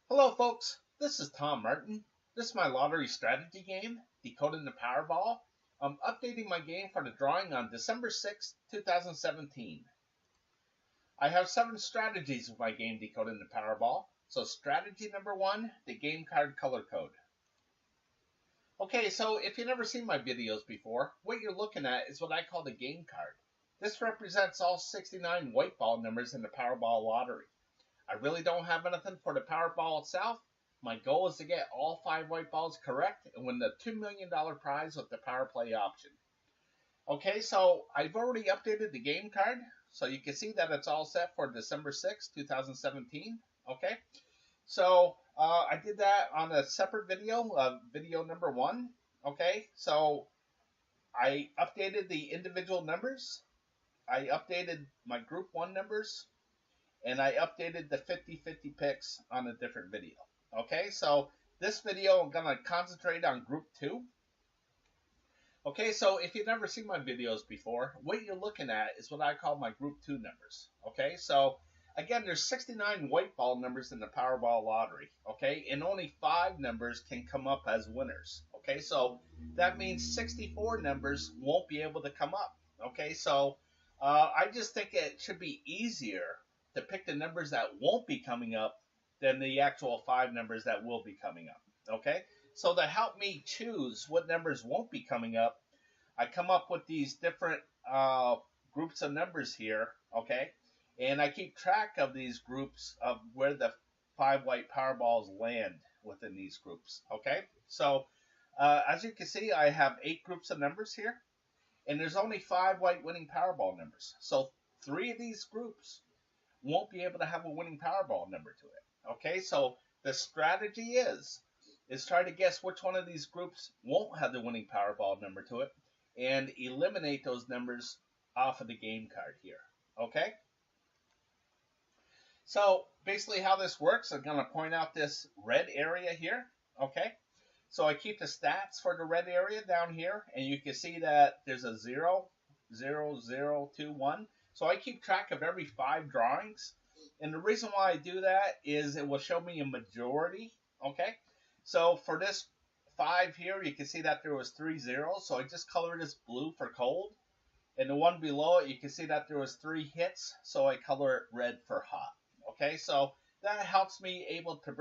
Hello folks, this is Tom Martin. This is my lottery strategy game, Decoding the Powerball. I'm updating my game for the drawing on December 6th, 2017. I have 7 strategies with my game Decoding the Powerball. So strategy number 1, the game card color code. Okay, so if you've never seen my videos before, what you're looking at is what I call the game card. This represents all 69 white ball numbers in the Powerball lottery. I really don't have anything for the Powerball itself. My goal is to get all 5 white balls correct and win the $2 million prize with the power play option. Okay, so I've already updated the game card, so you can see that it's all set for December 6, 2017. Okay, so I did that on a separate video, video number 1. Okay, so I updated the individual numbers. I updated my group 1 numbers. And I updated the 50-50 picks on a different video. Okay, so this video I'm going to concentrate on group 2. Okay, so if you've never seen my videos before, what you're looking at is what I call my group 2 numbers. Okay, so again, there's 69 white ball numbers in the Powerball lottery. Okay, and only 5 numbers can come up as winners. Okay, so that means 64 numbers won't be able to come up. Okay, so I just think it should be easier to pick the numbers that won't be coming up than the actual 5 numbers that will be coming up. Okay, so to help me choose what numbers won't be coming up, I come up with these different groups of numbers here. Okay, and I keep track of these groups of where the 5 white Powerballs land within these groups. Okay, so as you can see, I have 8 groups of numbers here, and there's only 5 white winning Powerball numbers. So 3 of these groups won't be able to have a winning Powerball number to it. Okay, so the strategy is try to guess which one of these groups won't have the winning Powerball number to it and eliminate those numbers off of the game card here. Okay, so basically how this works, I'm going to point out this red area here. Okay, so I keep the stats for the red area down here, and you can see that there's a 0, 0, 0, 2, 1. So I keep track of every 5 drawings, and the reason why I do that is it will show me a majority. Okay, so for this 5 here, you can see that there was 3 zeros, so I just colored this blue for cold, and the one below it, you can see that there was 3 hits, so I color it red for hot. Okay, so that helps me able to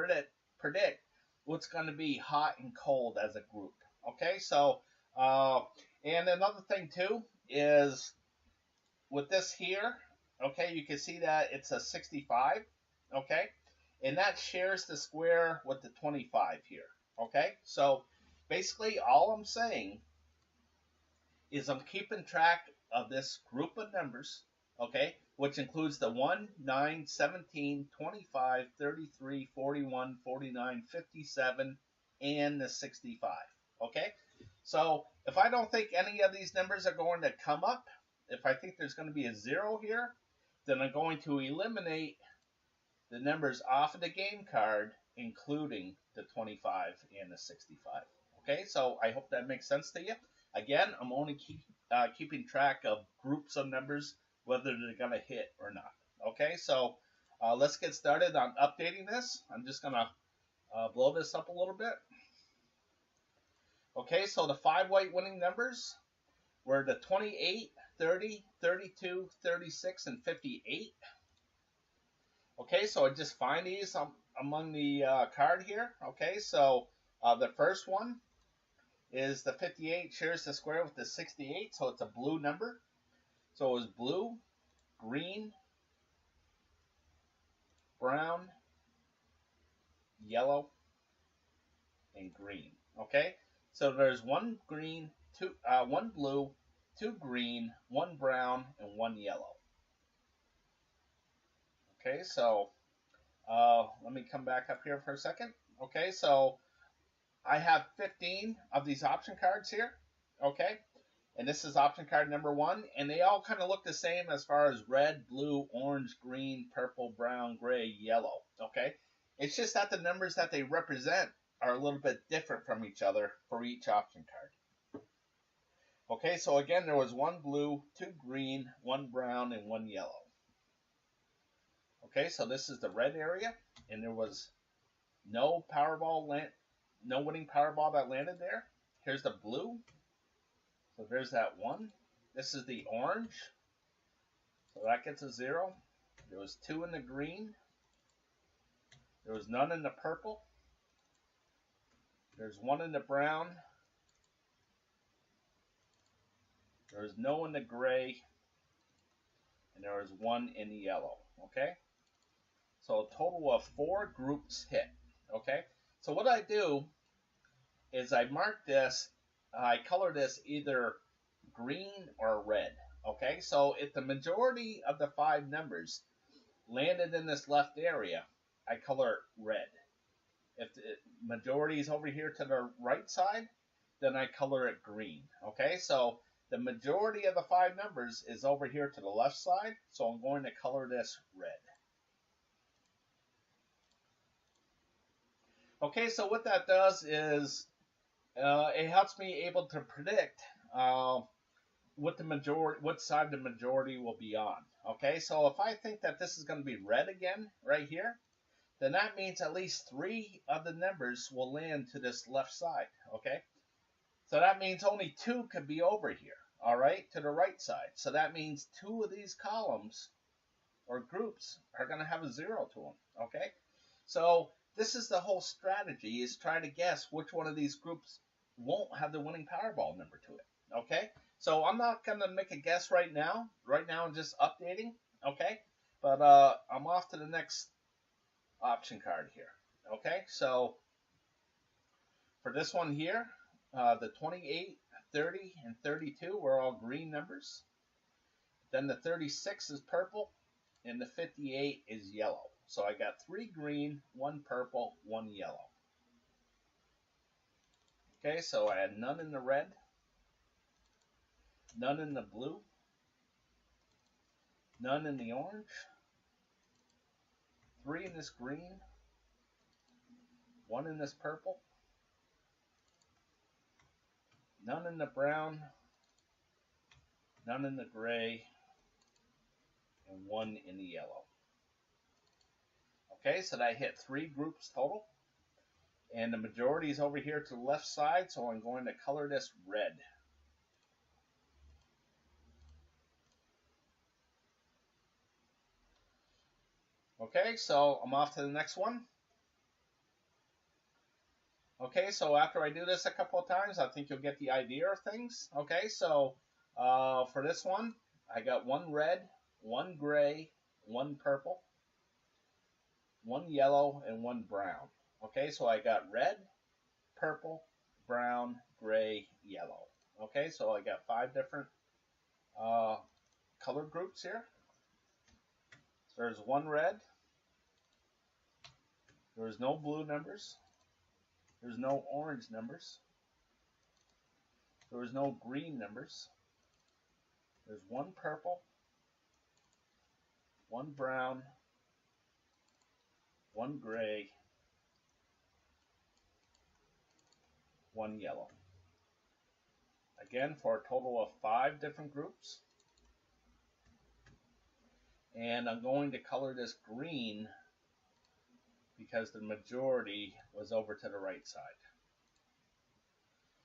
predict what's going to be hot and cold as a group. Okay, so and another thing too is with this here, okay, you can see that it's a 65, okay, and that shares the square with the 25 here. Okay, so basically all I'm saying is I'm keeping track of this group of numbers, okay, which includes the 1, 9, 17, 25, 33, 41, 49, 57, and the 65. Okay, so if I don't think any of these numbers are going to come up, if I think there's going to be a 0 here, then I'm going to eliminate the numbers off of the game card, including the 25 and the 65. Okay, so I hope that makes sense to you. Again, I'm only keeping track of groups of numbers, whether they're going to hit or not. Okay, so let's get started on updating this. I'm just going to blow this up a little bit. Okay, so the 5 white winning numbers were the 28, 30, 32, 36, and 58. Okay, so I just find these among the card here. Okay, so the first one is the 58 shares the square with the 68, so it's a blue number. So it was blue, green, brown, yellow, and green. Okay, so there's 1 green, 1 blue, 2 green, 1 brown, and 1 yellow. Okay, so let me come back up here for a second. Okay, so I have 15 of these option cards here. Okay, and this is option card number 1, and they all kind of look the same as far as red, blue, orange, green, purple, brown, gray, yellow. Okay, it's just that the numbers that they represent are a little bit different from each other for each option card. Okay, so again, there was 1 blue, 2 green, 1 brown, and 1 yellow. Okay, so this is the red area, and there was No no winning Powerball that landed there. Here's the blue. So there's that one. This is the orange. So that gets a 0. There was 2 in the green. There was none in the purple. There's 1 in the brown. There was no in the gray. And there was 1 in the yellow. Okay? So a total of 4 groups hit. Okay? So what I do is I mark this, I color this either green or red. Okay? So if the majority of the 5 numbers landed in this left area, I color red. If the majority is over here to the right side, then I color it green. Okay? So the majority of the 5 numbers is over here to the left side, so I'm going to color this red. Okay, so what that does is it helps me able to predict what side the majority will be on. Okay, so if I think that this is going to be red again right here, then that means at least 3 of the numbers will land to this left side. Okay, so that means only 2 could be over here. All right, to the right side. So that means 2 of these columns or groups are going to have a 0 to them. Okay, so this is the whole strategy, is try to guess which one of these groups won't have the winning Powerball number to it. Okay, so I'm not going to make a guess right now. Right now I'm just updating. Okay, but I'm off to the next option card here. Okay, so for this one here, the 28, 30, and 32 were all green numbers. Then the 36 is purple, and the 58 is yellow. So I got 3 green, 1 purple, 1 yellow. Okay, so I had none in the red, none in the blue, none in the orange, 3 in this green, 1 in this purple, none in the brown, none in the gray, and 1 in the yellow. Okay, so that hit 3 groups total. And the majority is over here to the left side, so I'm going to color this red. Okay, so I'm off to the next one. Okay, so after I do this a couple of times, I think you'll get the idea of things. Okay, so for this one, I got 1 red, 1 gray, 1 purple, 1 yellow, and 1 brown. Okay, so I got red, purple, brown, gray, yellow. Okay, so I got 5 different color groups here. So there's 1 red. There's no blue numbers. There's no orange numbers. There's no green numbers. There's 1 purple, 1 brown, 1 gray, 1 yellow. Again, for a total of 5 different groups. And I'm going to color this green because the majority was over to the right side.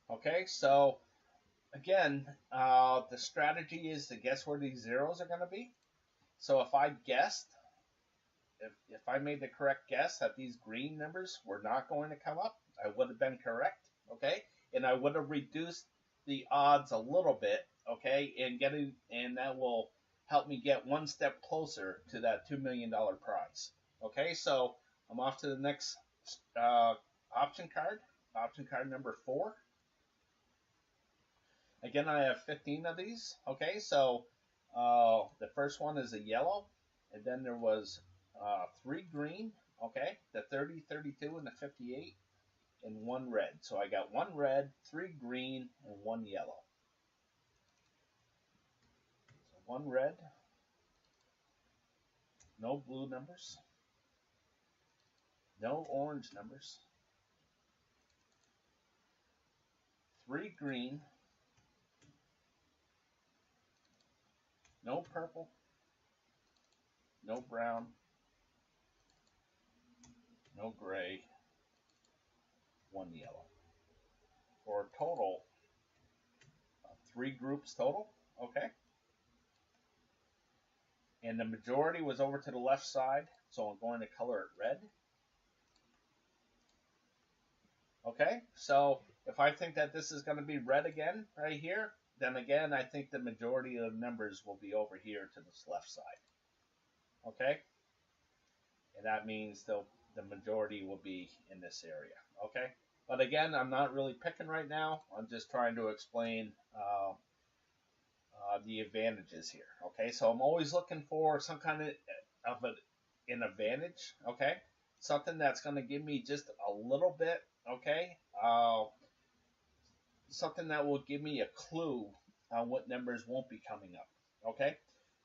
Okay, so again, the strategy is to guess where these zeros are going to be. So if I guessed, if I made the correct guess that these green numbers were not going to come up, I would have been correct. Okay, and I would have reduced the odds a little bit. Okay, and that will help me get 1 step closer to that $2 million prize. Okay, so I'm off to the next option card number 4. Again, I have 15 of these. Okay, so the first one is a yellow, and then there was 3 green. Okay, the 30, 32, and the 58, and 1 red. So I got 1 red, 3 green, and 1 yellow. So 1 red, no blue numbers, no orange numbers, 3 green, no purple, no brown, no gray, 1 yellow. For a total of 3 groups total, okay? And the majority was over to the left side, so I'm going to color it red. Okay, so if I think that this is going to be red again right here, then again I think the majority of the numbers will be over here to this left side. Okay, and that means the majority will be in this area. Okay, but again, I'm not really picking right now. I'm just trying to explain the advantages here. Okay, so I'm always looking for some kind of an advantage. Okay, something that's going to give me just a little bit. Okay, something that will give me a clue on what numbers won't be coming up. Okay,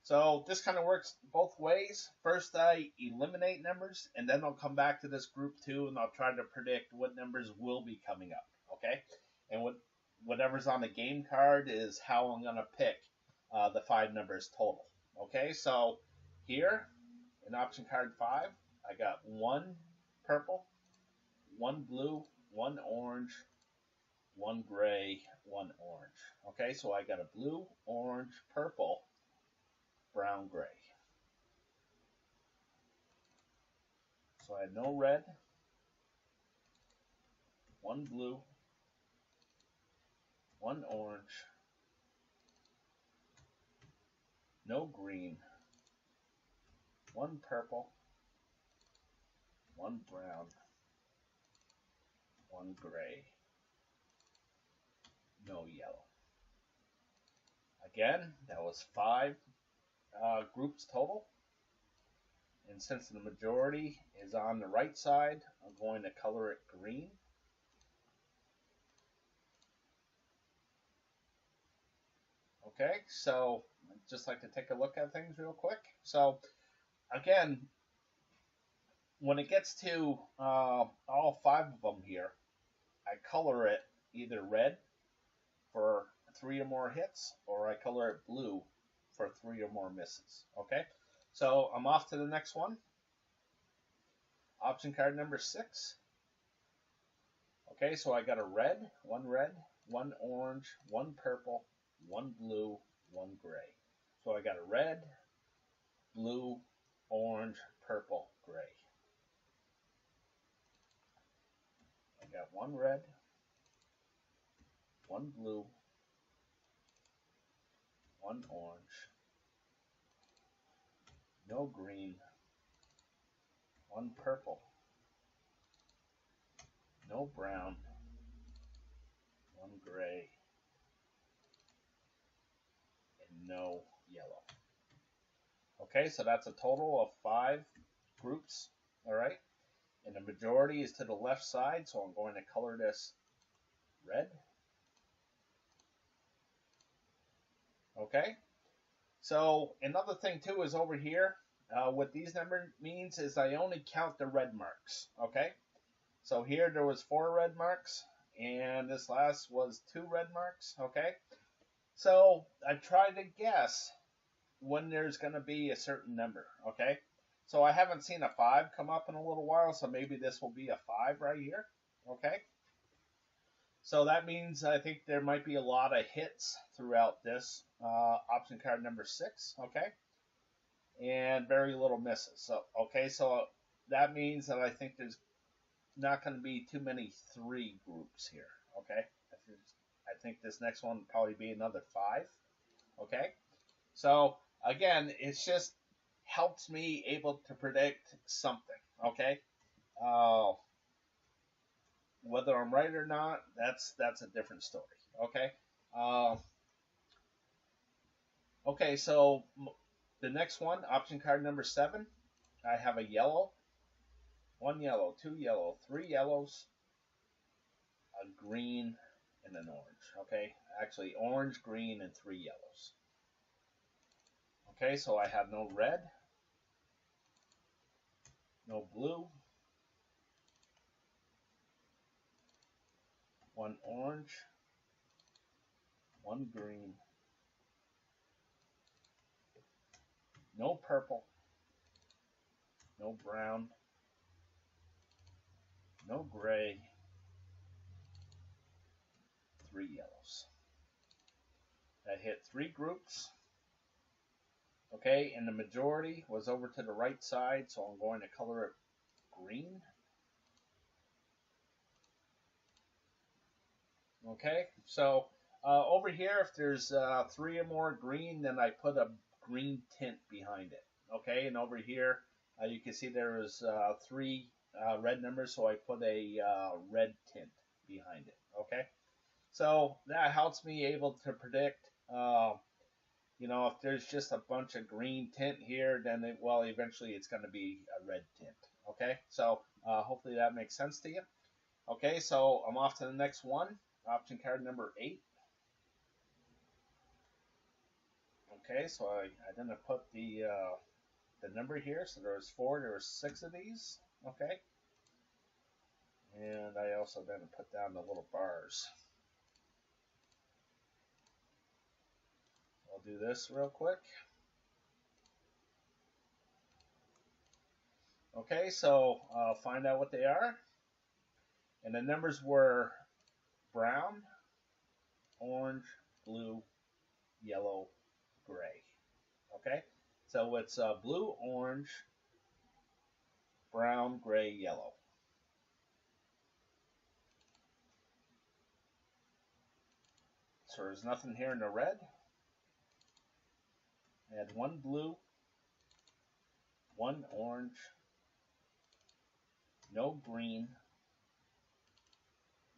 so this kind of works both ways. First, I eliminate numbers, and then I'll come back to this group 2, and I'll try to predict what numbers will be coming up. Okay, and whatever's on the game card is how I'm going to pick the 5 numbers total. Okay, so here in option card 5, I got 1 purple, 1 blue, 1 orange, 1 gray, 1 orange. Okay, so I got a blue, orange, purple, brown, gray. So I had no red, 1 blue, 1 orange, no green, 1 purple, 1 brown, 1 gray, no yellow. Again, that was 5 groups total. And since the majority is on the right side, I'm going to color it green. Okay, so I'd just like to take a look at things real quick. So again, when it gets to all 5 of them here, I color it either red for 3 or more hits, or I color it blue for 3 or more misses. Okay, so I'm off to the next one. Option card number 6. Okay, so I got a red, 1 orange, 1 purple, 1 blue, 1 gray. So I got a red, blue, orange, purple, gray. I got 1 red, 1 blue, 1 orange, no green, 1 purple, no brown, 1 gray, and no yellow. Okay, so that's a total of 5 groups, all right? And the majority is to the left side, so I'm going to color this red. Okay, so another thing too is over here, what these numbers means is I only count the red marks. Okay, so here there was 4 red marks, and this last was 2 red marks. Okay, so I try to guess when there's going to be a certain number. Okay, so I haven't seen a 5 come up in a little while, so maybe this will be a 5 right here. Okay, so that means I think there might be a lot of hits throughout this option card number 6, okay, and very little misses. So okay, so that means that I think there's not going to be too many 3 groups here. Okay, I think this next one will probably be another 5. Okay, so again, it's just helps me able to predict something. Okay. Whether I'm right or not, that's a different story. Okay. Okay, so the next one, option card number 7, I have a yellow, 1 yellow, 2 yellow, 3 yellows, a green, and an orange. Okay, actually orange, green, and 3 yellows. Okay, so I have no red, no blue, 1 orange, 1 green, no purple, no brown, no gray, hit 3 groups. Okay, and the majority was over to the right side, so I'm going to color it green. Okay, so over here, if there's 3 or more green, then I put a green tint behind it. Okay, and over here, you can see there is 3 red numbers, so I put a red tint behind it. Okay, so that helps me able to predict, you know, if there's just a bunch of green tint here, then well, eventually it's going to be a red tint. Okay, so hopefully that makes sense to you. Okay, so I'm off to the next one. Option card number 8. Okay, so I didn't put the number here, so there was 4, there was 6 of these. Okay, and I also didn't put down the little bars. I'll do this real quick. Okay, so find out what they are. And the numbers were brown, orange, blue, yellow, gray. Okay, so it's blue, orange, brown, gray, yellow. So there's nothing here in the red. I had 1 blue, 1 orange, no green,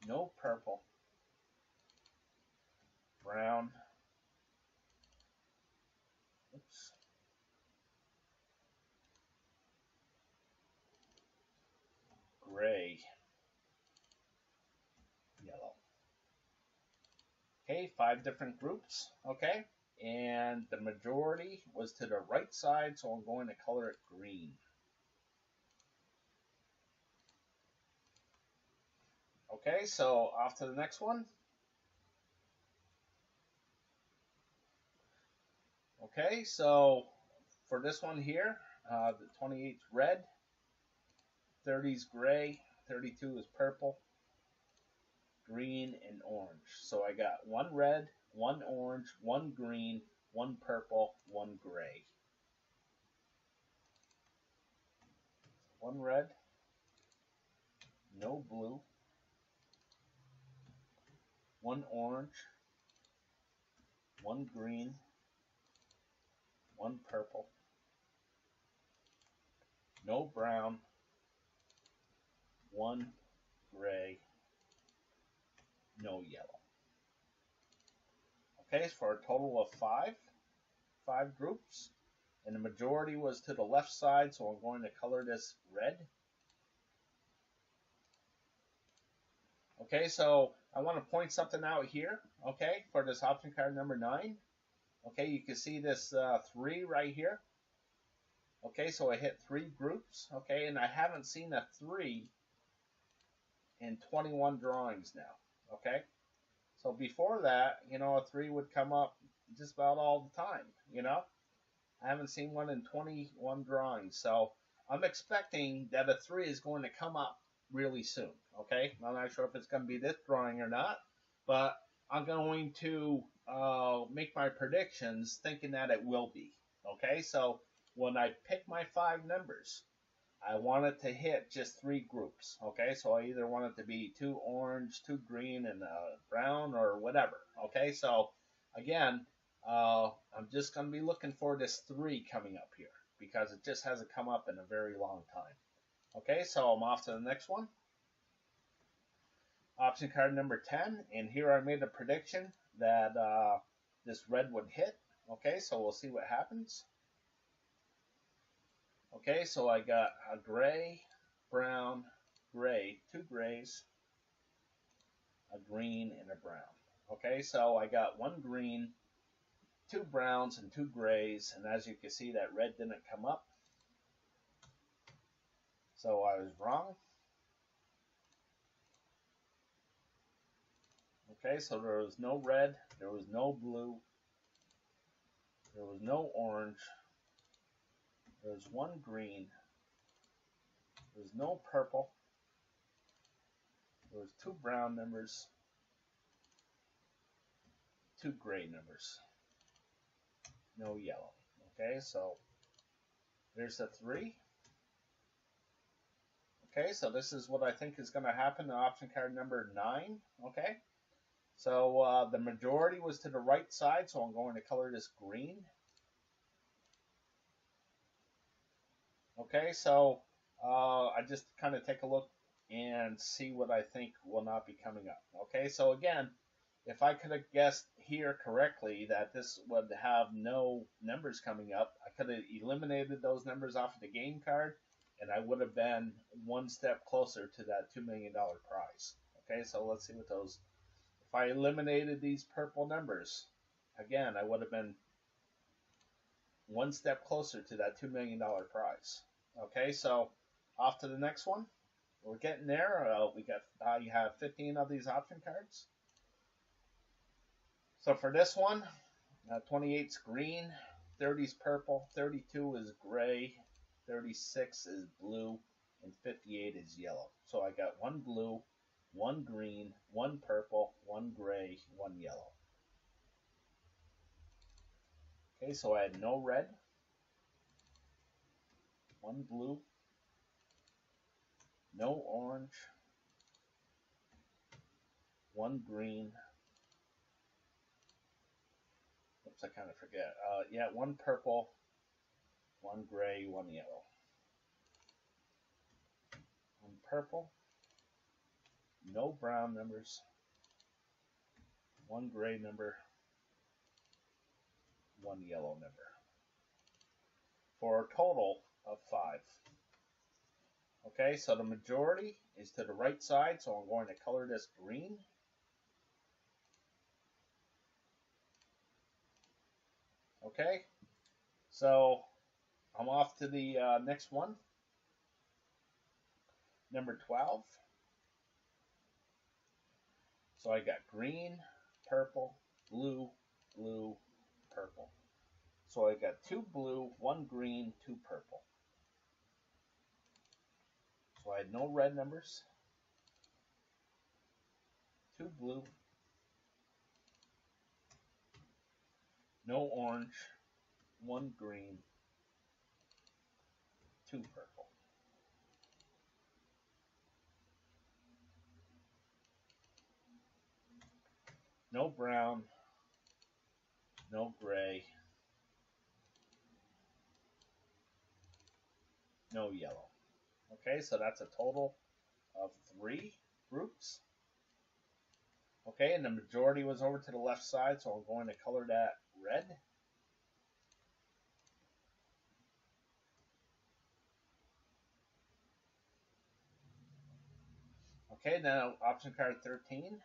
no purple, brown, oops, gray, yellow. Okay, 5 different groups, okay? And the majority was to the right side, so I'm going to color it green. Okay, so off to the next one. Okay, so for this one here, the 28's red, 30's gray, 32 is purple, green, and orange. So I got 1 red, 1 orange, 1 green, 1 purple, 1 gray. 1 red, no blue, 1 orange, 1 green, 1 purple, no brown, 1 gray, no yellow. Okay, so for a total of 5 groups, and the majority was to the left side, so I'm going to color this red. Okay, so I want to point something out here, okay, for this option card number 9. Okay, you can see this 3 right here. Okay, so I hit 3 groups, okay, and I haven't seen a 3 in 21 drawings now, okay? So before that, you know, a 3 would come up just about all the time, you know? I haven't seen one in 21 drawings, so I'm expecting that a 3 is going to come up really soon, okay? I'm not sure if it's going to be this drawing or not, but I'm going to make my predictions thinking that it will be, okay? So when I pick my 5 numbers, I want it to hit just 3 groups, okay? So I either want it to be 2 orange, 2 green, and brown, or whatever, okay? So again, I'm just going to be looking for this 3 coming up here because it just hasn't come up in a very long time. Okay, so I'm off to the next one. Option card number 10, and here I made a prediction that this red would hit. Okay, so we'll see what happens. Okay, so I got a gray, brown, gray, 2 grays, a green, and a brown. Okay, so I got 1 green, 2 browns, and 2 grays, and as you can see, that red didn't come up. So I was wrong. Okay, so there was no red, there was no blue, there was no orange, there was 1 green, there was no purple, there was 2 brown numbers, 2 gray numbers. no yellow. Okay, so there's the 3. Okay, so this is what I think is going to happen to option card number 9. Okay, so the majority was to the right side, so I'm going to color this green. Okay, so I just kind of take a look and see what I think will not be coming up. Okay, so again, if I could have guessed here correctly that this would have no numbers coming up, I could have eliminated those numbers off of the game card, and I would have been one step closer to that $2 million prize. Okay, so let's see what those, if I eliminated these purple numbers, again, I would have been one step closer to that $2 million prize. Okay, so off to the next one. We're getting there. You have 15 of these option cards. So for this one, 28's green, 30's purple, 32 is gray, 36 is blue, and 58 is yellow. So I got 1 blue, 1 green, 1 purple, 1 gray, 1 yellow. Okay, so I had no red, 1 blue, no orange, 1 green. Oops, I kind of forget. 1 purple, 1 gray, 1 yellow. 1 purple, no brown numbers, 1 gray number, 1 yellow number, for a total of 5. Okay, so the majority is to the right side, so I'm going to color this green. Okay, so I'm off to the next one, number 12. So I got green, purple, blue, blue, purple. So I got 2 blue, 1 green, 2 purple. So I had no red numbers, 2 blue, no orange, 1 green, 2 purple. No brown, no gray, no yellow. Okay, so that's a total of 3 groups. Okay, and the majority was over to the left side, so I'm going to color that red. Okay, now option card 13.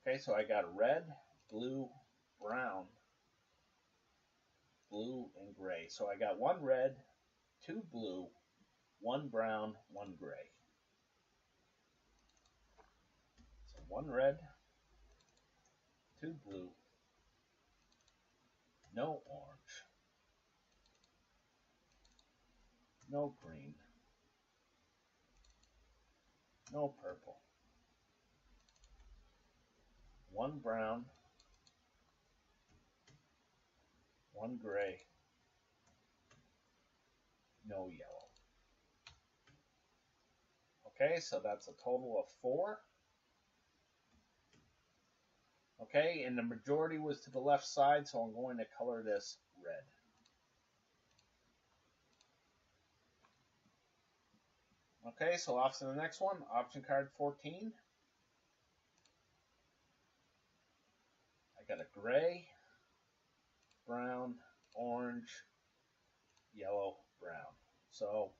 Okay, so I got red, blue, brown, blue, and gray. So I got 1 red, 2 blue, 1 brown, 1 gray. So 1 red, 2 blue, no orange, no green, no purple, 1 brown, 1 gray, no yellow. Okay, so that's a total of 4. Okay, and the majority was to the left side, so I'm going to color this red. Okay, so off to the next one, option card 14. I got a gray, brown, orange, yellow, brown. So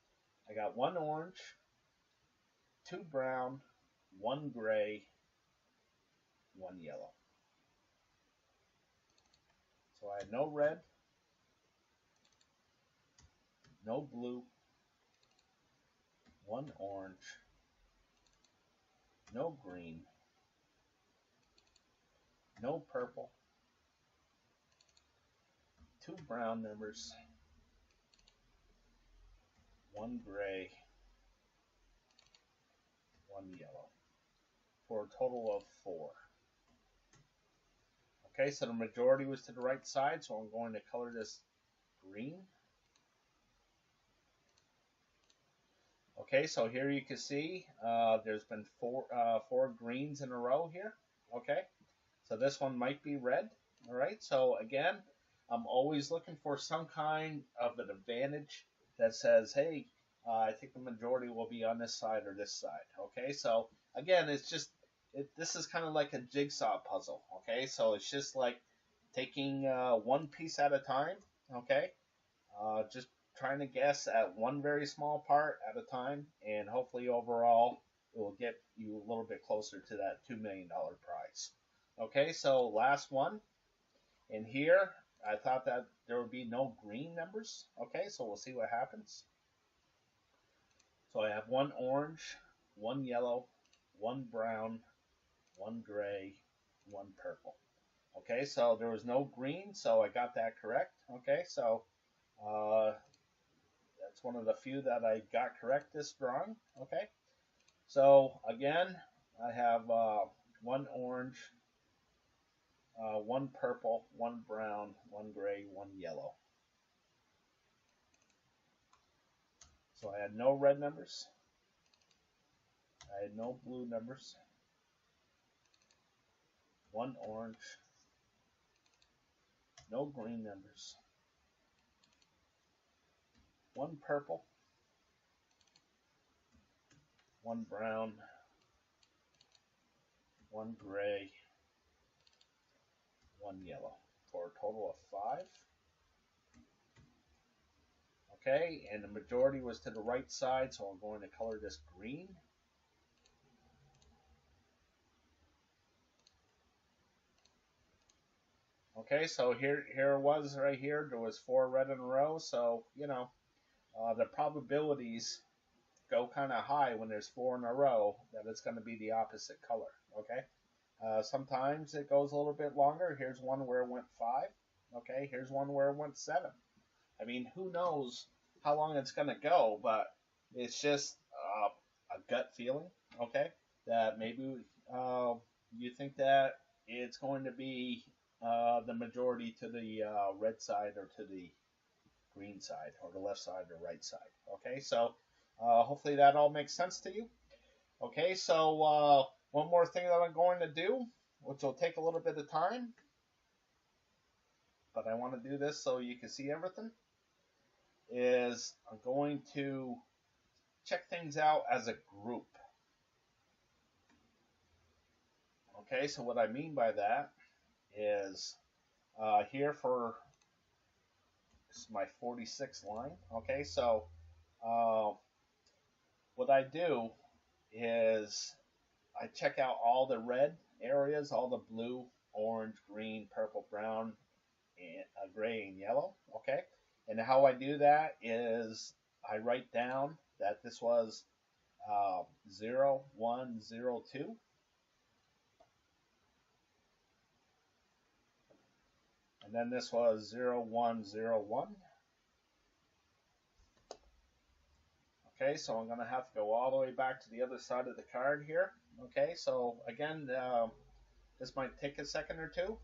I got 1 orange, 2 brown, 1 gray, 1 yellow. So I had no red, no blue, 1 orange, no green, no purple, 2 brown numbers, 1 gray, 1 yellow, for a total of 4. Okay, so the majority was to the right side, so I'm going to color this green. Okay, so here you can see there's been four greens in a row here. Okay, so this one might be red. All right, so again, I'm always looking for some kind of an advantage that says, hey, I think the majority will be on this side or this side. Okay, so again, it's just, this is kind of like a jigsaw puzzle. Okay, so it's just like taking one piece at a time. Okay, just trying to guess at one very small part at a time, and hopefully overall it will get you a little bit closer to that $2 million prize. Okay, so last one. In here, I thought that there would be no green numbers. Okay, so we'll see what happens. So I have one orange, one yellow, one brown, one gray, one purple. Okay, so there was no green, so I got that correct. Okay, so that's one of the few that I got correct this drawing. Okay, so again, I have one orange, one purple, one brown, one gray, one yellow. So I had no red numbers. I had no blue numbers. One orange. No green numbers. One purple. One brown. One gray. One yellow. For a total of 5. Okay, and the majority was to the right side, so I'm going to color this green. Okay, so here it was right here. There was 4 red in a row, so, you know, the probabilities go kind of high when there's 4 in a row that it's going to be the opposite color, okay? Sometimes it goes a little bit longer. Here's one where it went 5. Okay, here's one where it went 7. I mean, who knows how long it's going to go, but it's just a gut feeling, okay, that maybe you think that it's going to be the majority to the red side or to the green side or the left side or right side. Okay, so hopefully that all makes sense to you. Okay, so one more thing that I'm going to do, which will take a little bit of time, but I want to do this so you can see everything, is I'm going to check things out as a group. Okay, so what I mean by that is here for this is my 46th line. Okay, so what I do is I check out all the red areas, all the blue, orange, green, purple, brown, and gray, and yellow. Okay, and how I do that is I write down that this was 0, 1, 0, 2. And then this was 0, 1, 0, 1. Okay, so I'm going to have to go all the way back to the other side of the card here. Okay, so again, this might take a second or two.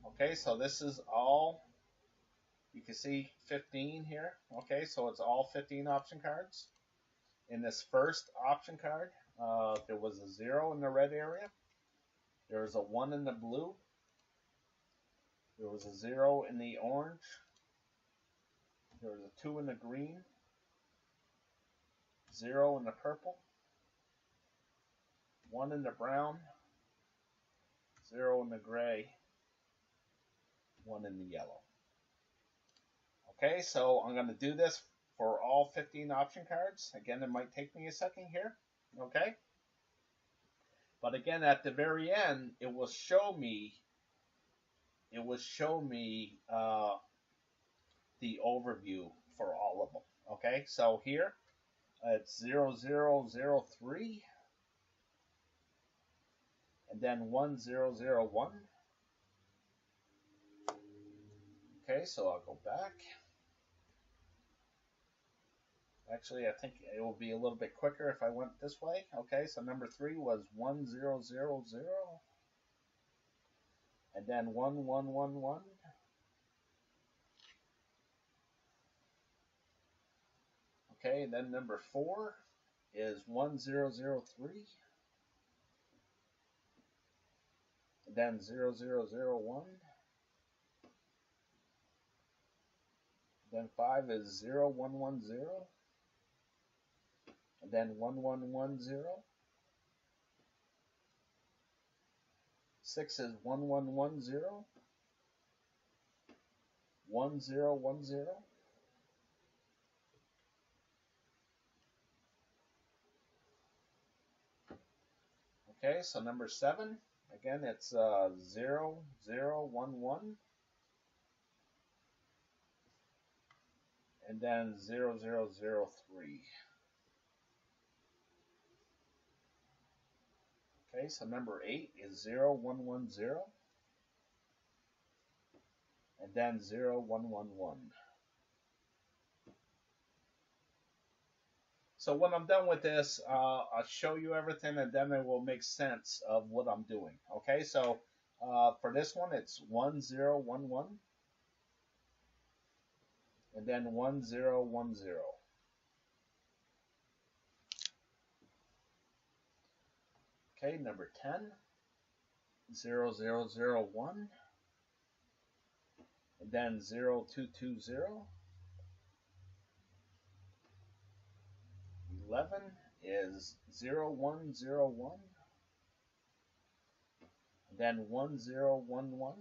Okay, so this is all, you can see 15 here. Okay, so it's all 15 option cards. In this first option card, there was a 0 in the red area. There was a 1 in the blue. There was a 0 in the orange. There was a 2 in the green. 0 in the purple. 1 in the brown. 0 in the gray. 1 in the yellow. Okay, so I'm going to do this for all 15 option cards. Again, it might take me a second here. Okay? But again, at the very end, it will show me the overview for all of them. Okay, so here it's 0003 and then 1001. Okay, so I'll go back. Actually, I think it will be a little bit quicker if I went this way. Okay, so number 3 was 1000. and then 1, 1, 1, 1. Okay, and then number 4 is 1, 0, 0, 3. And then 0, 0, 0, 1. Then 5 is 0, 1, 1, 0. And then 1, 1, 1, 0. 6 is 1, 1, 1, 0. 1, 0, 1, 0. Okay, so number 7, again, it's 0, 0, 1, 1. And then 0, 0, 0, 3. Okay, so number 8 is 0, 1, 1, 0. And then 0, 1, 1, 1. So when I'm done with this, I'll show you everything, and then it will make sense of what I'm doing. Okay, so for this one, it's 1, 0, 1, 1. And then 1, 0, 1, 0. Okay, number 10, 0, 0, 0, 1. And then 0, 2, 2, 0. 11 is 0, 1, 0, 1. And then 1, 0, 1, 1.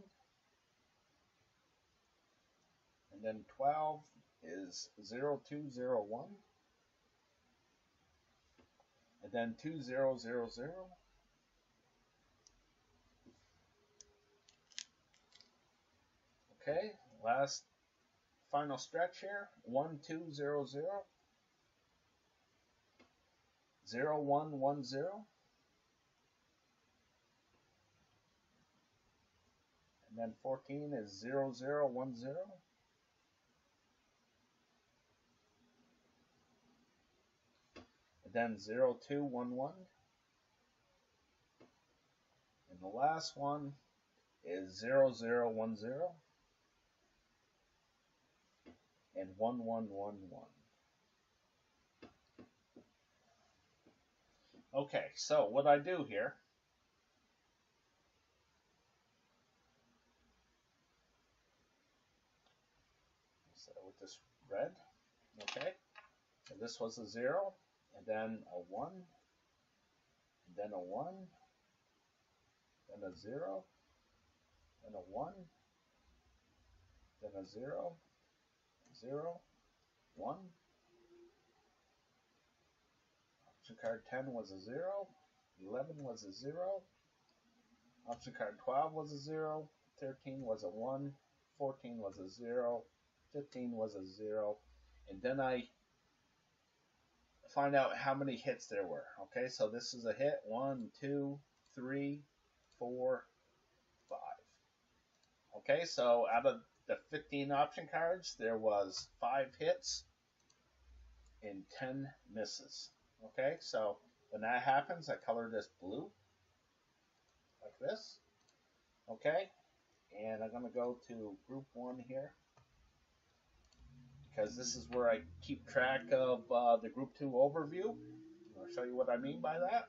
And then 12 is 0, 2, 0, 1. And then 2, 0, 0, 0. Okay, last final stretch here. 1, 2, 0, 0. 0, 1, 1, 0. And then 14 is 0, 0, 1, 0. And then 0, 2, 1, 1. And the last one is 0, 0, 1, 0. And 1, 1, 1, 1. Okay, so what I do here, so with this red, okay, so this was a 0, and then a 1, and then a 1, then a 0, then a 1, then a 0, 0, 1. Option card 10 was a 0, 11 was a 0, option card 12 was a 0, 13 was a 1, 14 was a 0, 15 was a 0, and then I find out how many hits there were. Okay, so this is a hit, 1, 2, 3, 4, 5. Okay, so out of the 15 option cards, there was 5 hits and 10 misses. Okay, so when that happens, I color this blue, like this. Okay, and I'm going to go to group 1 here, because this is where I keep track of the group 2 overview. I'll show you what I mean by that.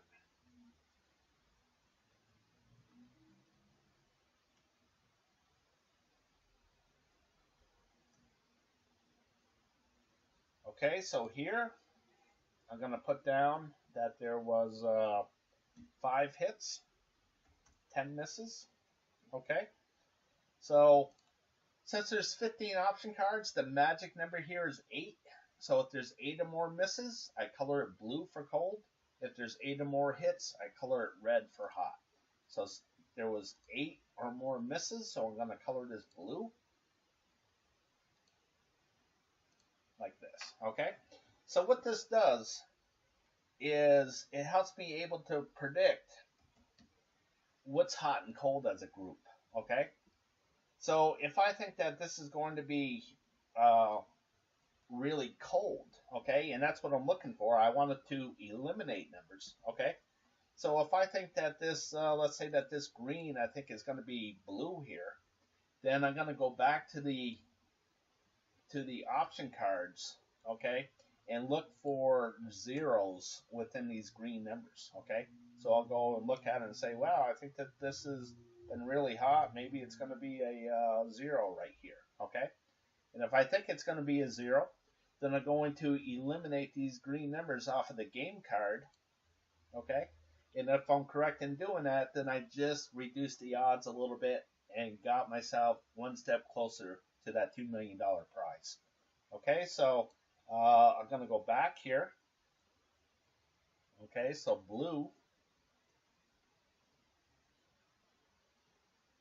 Okay, so here I'm going to put down that there was 5 hits, 10 misses. Okay, so since there's 15 option cards, the magic number here is 8. So if there's 8 or more misses, I color it blue for cold. If there's 8 or more hits, I color it red for hot. So there was 8 or more misses, so I'm going to color this blue. Like this, okay? So what this does is it helps me able to predict what's hot and cold as a group, okay? So if I think that this is going to be really cold, okay, and that's what I'm looking for, I wanted to eliminate numbers, okay? So if I think that this, let's say that this green, I think is going to be blue here, then I'm going to go back to the option cards, okay, and look for zeros within these green numbers, okay. So I'll go and look at it and say, wow, I think that this has been really hot. Maybe it's going to be a 0 right here, okay. And if I think it's going to be a 0, then I'm going to eliminate these green numbers off of the game card, okay. And if I'm correct in doing that, then I just reduced the odds a little bit and got myself one step closer to that $2 million prize. Okay, so I'm going to go back here. Okay, so blue.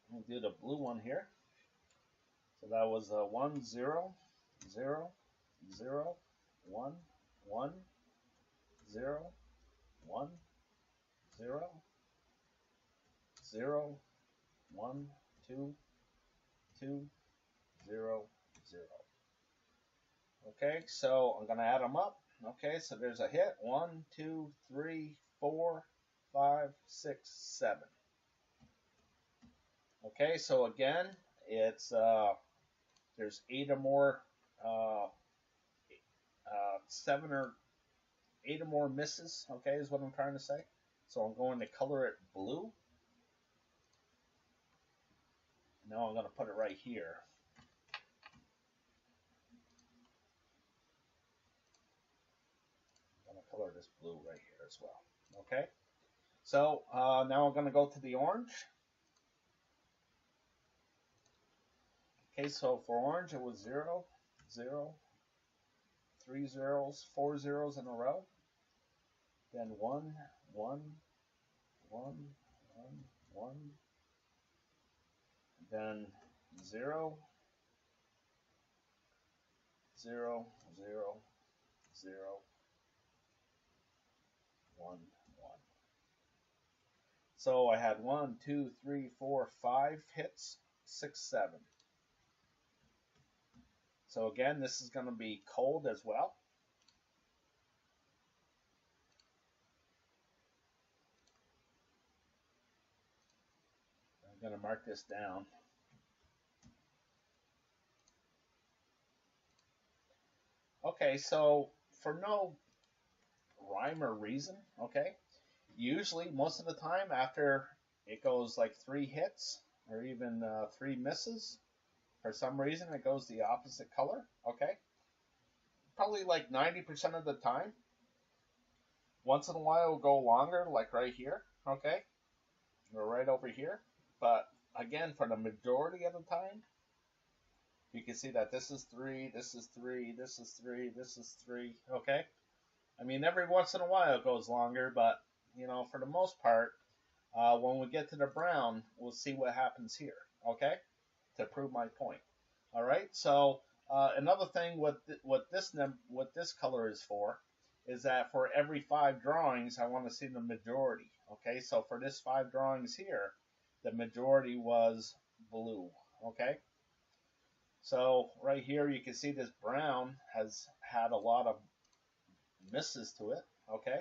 We'll do the blue one here. So that was 1 0 0 0 1 1 0 1 0 0 1 2 2 0 0. Okay, so I'm going to add them up. Okay, so there's a hit. 1 2 3 4 5 6 7. Okay, so again, it's there's 8 or more 7 or 8 or more misses. Okay, is what I'm trying to say. So I'm going to color it blue. Now I'm going to put it right here. I'm going to color this blue right here as well. Okay, so now I'm going to go to the orange. Okay, so for orange it was 0 0 3 zeros, 4 zeros in a row. Then 1 1 1 1 1. Then 0 0 0 0 1 1. So I had 1 2 3 4 5 hits, 6 7. So again, this is going to be cold as well. I'm going to mark this down. Okay, so for no rhyme or reason, okay, usually most of the time after it goes like 3 hits or even 3 misses, for some reason it goes the opposite color, okay? Probably like 90% of the time. Once in a while it'll go longer, like right here, okay? Or right over here. But again, for the majority of the time, you can see that this is 3, this is 3, this is 3, this is 3, okay? I mean, every once in a while it goes longer, but, you know, for the most part, when we get to the brown, we'll see what happens here, okay? To prove my point. All right. So another thing, what this color is for, is that for every 5 drawings, I want to see the majority. Okay. So for this 5 drawings here, the majority was blue. Okay. So right here, you can see this brown has had a lot of misses to it. Okay.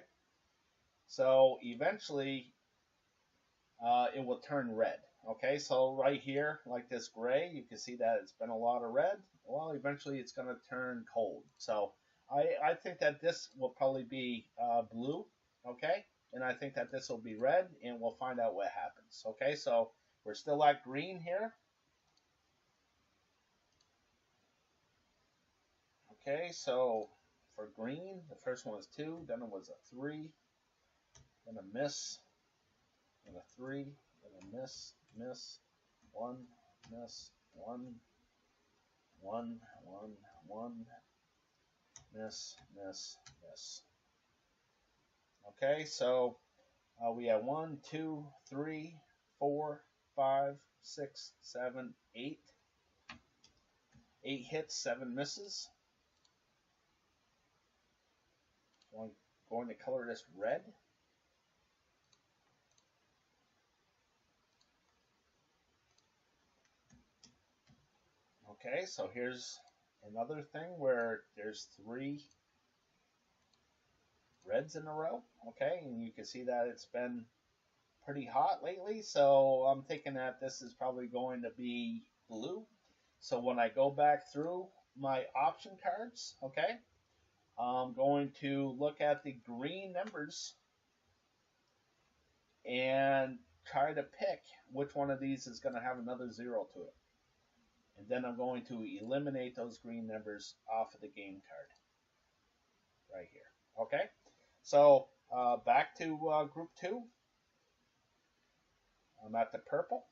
So eventually, it will turn red. Okay, so right here, like this gray, you can see that it's been a lot of red. Well, eventually it's going to turn cold. So I think that this will probably be blue, okay? And I think that this will be red, and we'll find out what happens. Okay, so we're still at green here. Okay, so for green, the first one was 2, then it was a 3, then a miss, then a 3, then a miss, 1, miss, 1, 1, 1, 1, miss. Okay, so we have 1, 2, 3, 4, 5, 6, 7, 8. 8 hits, 7 misses. So I'm going to color this red. Okay, so here's another thing where there's 3 reds in a row, okay, and you can see that it's been pretty hot lately, so I'm thinking that this is probably going to be blue. So when I go back through my option cards, okay, I'm going to look at the green numbers and try to pick which one of these is going to have another 0 to it. And then I'm going to eliminate those green numbers off of the game card right here. Okay, so back to group 2. I'm at the purple.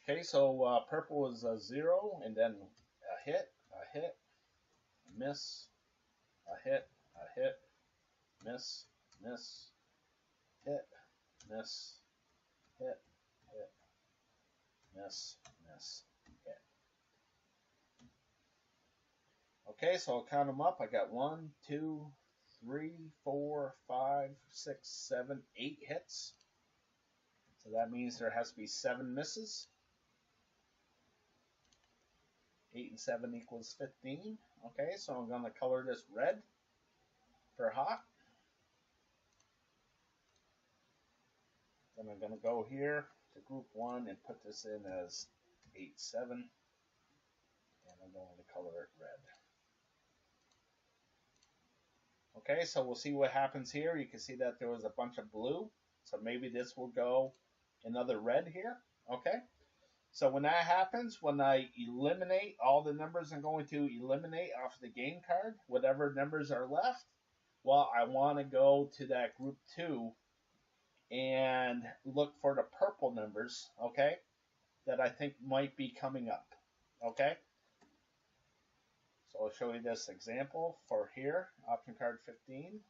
Okay, so purple is a 0, and then a hit, a miss, a hit, miss, hit, miss, hit, miss, hit. Okay, so I'll count them up. I got 1, 2, 3, 4, 5, 6, 7, 8 hits. So that means there has to be 7 misses. 8 and 7 equals 15. Okay, so I'm going to color this red for hot. Then I'm going to go here to group 1 and put this in as 8, 7. And I'm going to color it red. Okay, so we'll see what happens here. You can see that there was a bunch of blue. So maybe this will go another red here. Okay. So when that happens, when I eliminate all the numbers I'm going to eliminate off the game card, whatever numbers are left, well, I want to go to that group 2 and look for the purple numbers, okay, that I think might be coming up, okay? So I'll show you this example for here, option card 15.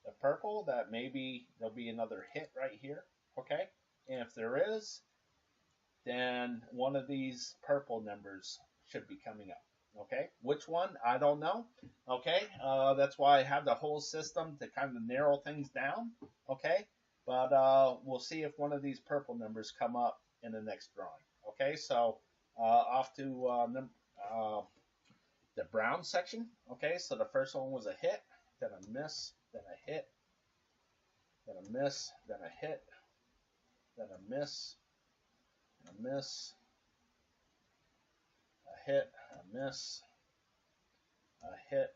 The purple, that maybe there'll be another hit right here, okay? And if there is, then one of these purple numbers should be coming up, okay? Which one? I don't know, okay? That's why I have the whole system to kind of narrow things down, okay? But we'll see if one of these purple numbers come up in the next drawing, okay? So off to the brown section, okay? So the first one was a hit, then a miss, then a hit, then a miss, then a hit, then a miss, a miss, a hit, a miss, a hit,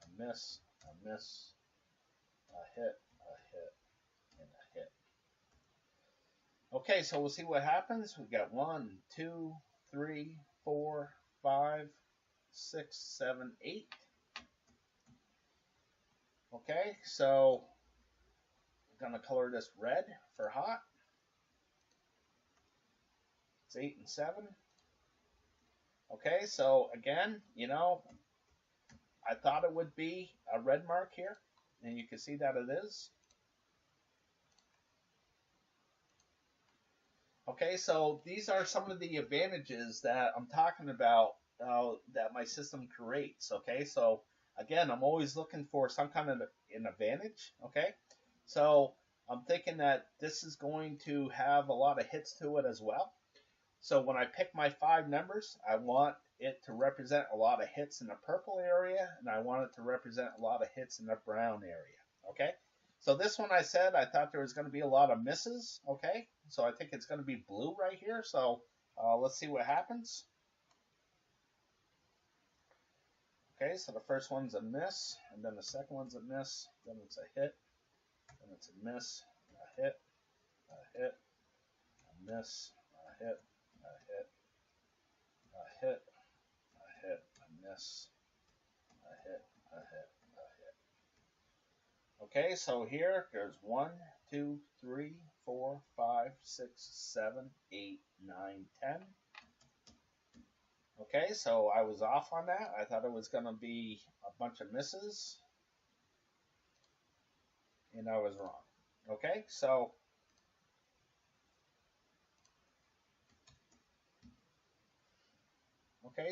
a miss, a miss, a hit, and a hit. Okay, so we'll see what happens. We got 1, 2, 3, 4, 5, 6, 7, 8. Okay, so I'm going to color this red for hot. It's 8 and 7. Okay, so again, you know, I thought it would be a red mark here, and you can see that it is. Okay, so these are some of the advantages that I'm talking about that my system creates. Okay, so again, I'm always looking for some kind of an advantage. Okay, so I'm thinking that this is going to have a lot of hits to it as well. So when I pick my 5 numbers, I want it to represent a lot of hits in the purple area, and I want it to represent a lot of hits in the brown area. Okay, so this one I said I thought there was going to be a lot of misses. Okay, so I think it's going to be blue right here. So let's see what happens. Okay, so the first one's a miss, and then the second one's a miss, then it's a hit, then it's a miss, a hit, a miss, a hit, a hit, a hit, a hit, a miss, a hit, a hit, a hit. Okay, so here there's 1, 2, 3, 4, 5, 6, 7, 8, 9, 10. Okay, so I was off on that. I thought it was going to be a bunch of misses, and I was wrong. Okay,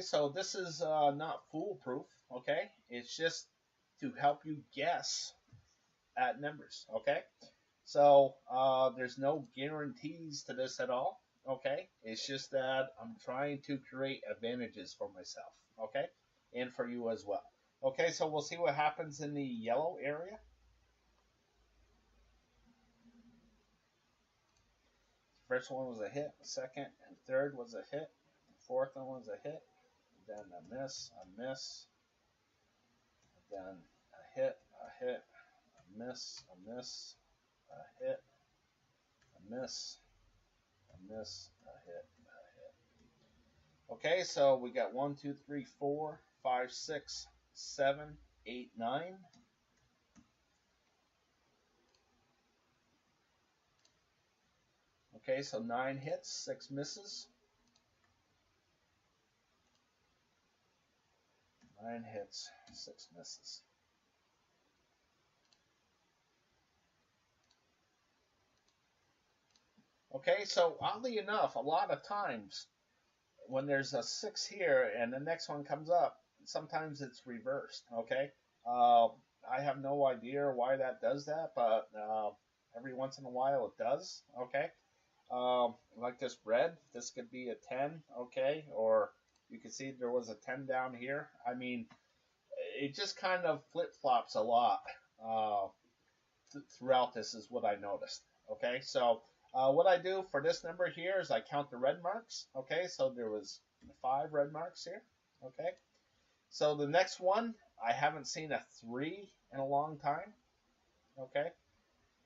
so this is not foolproof. Okay, it's just to help you guess at numbers. Okay, so there's no guarantees to this at all. Okay, it's just that I'm trying to create advantages for myself. Okay, and for you as well. Okay, so we'll see what happens in the yellow area. First one was a hit, second and third was a hit, fourth one was a hit, then a miss, then a hit, a miss, a hit, a miss, a hit, a hit. Okay, so we got 1, 2, 3, 4, 5, 6, 7, 8, 9. Okay, so 9 hits, 6 misses. 9 hits, 6 misses. Okay, so oddly enough, a lot of times when there's a 6 here and the next one comes up, sometimes it's reversed. Okay, I have no idea why that does that, but every once in a while it does. Okay, like this red, this could be a 10. Okay, or you can see there was a 10 down here. I mean, it just kind of flip-flops a lot throughout this is what I noticed. Okay, so what I do for this number here is I count the red marks. Okay, so there was 5 red marks here. Okay, so the next one, I haven't seen a 3 in a long time. Okay,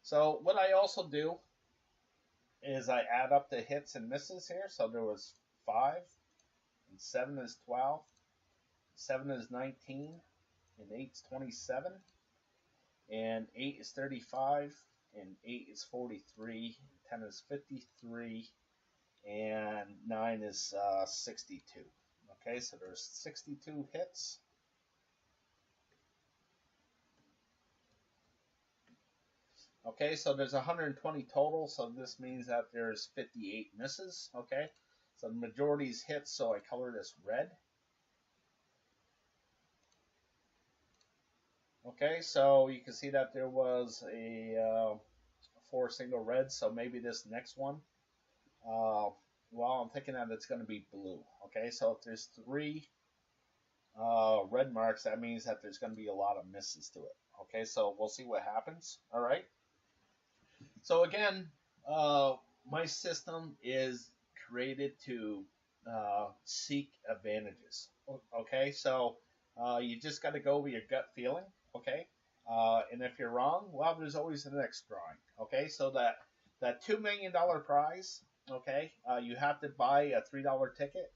so what I also do is I add up the hits and misses here. So there was 5, and 7 is 12, 7 is 19, and 8 is 27, and 8 is 35, and 8 is 43, 10 is 53, and 9 is 62. Okay, so there's 62 hits. Okay, so there's 120 total, so this means that there's 58 misses. Okay, so the majority is hits, so I color this red. Okay, so you can see that there was a 4 single reds, so maybe this next one, well, I'm thinking that it's going to be blue. Okay, so if there's 3 red marks, that means that there's going to be a lot of misses to it. Okay, so we'll see what happens. All right. So again, my system is created to seek advantages. Okay, so you just got to go with your gut feeling. Okay, and if you're wrong, well, there's always the next drawing. Okay, so that $2 million prize. Okay, you have to buy a $3 ticket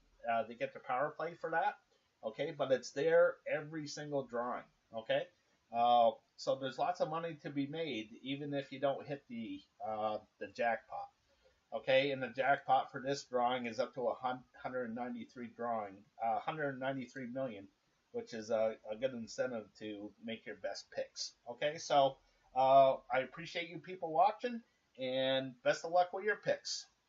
to get the power play for that. Okay, but it's there every single drawing. Okay. So there's lots of money to be made, even if you don't hit the jackpot. Okay, and the jackpot for this drawing is up to 193 million, which is a good incentive to make your best picks. Okay, so I appreciate you people watching, and best of luck with your picks.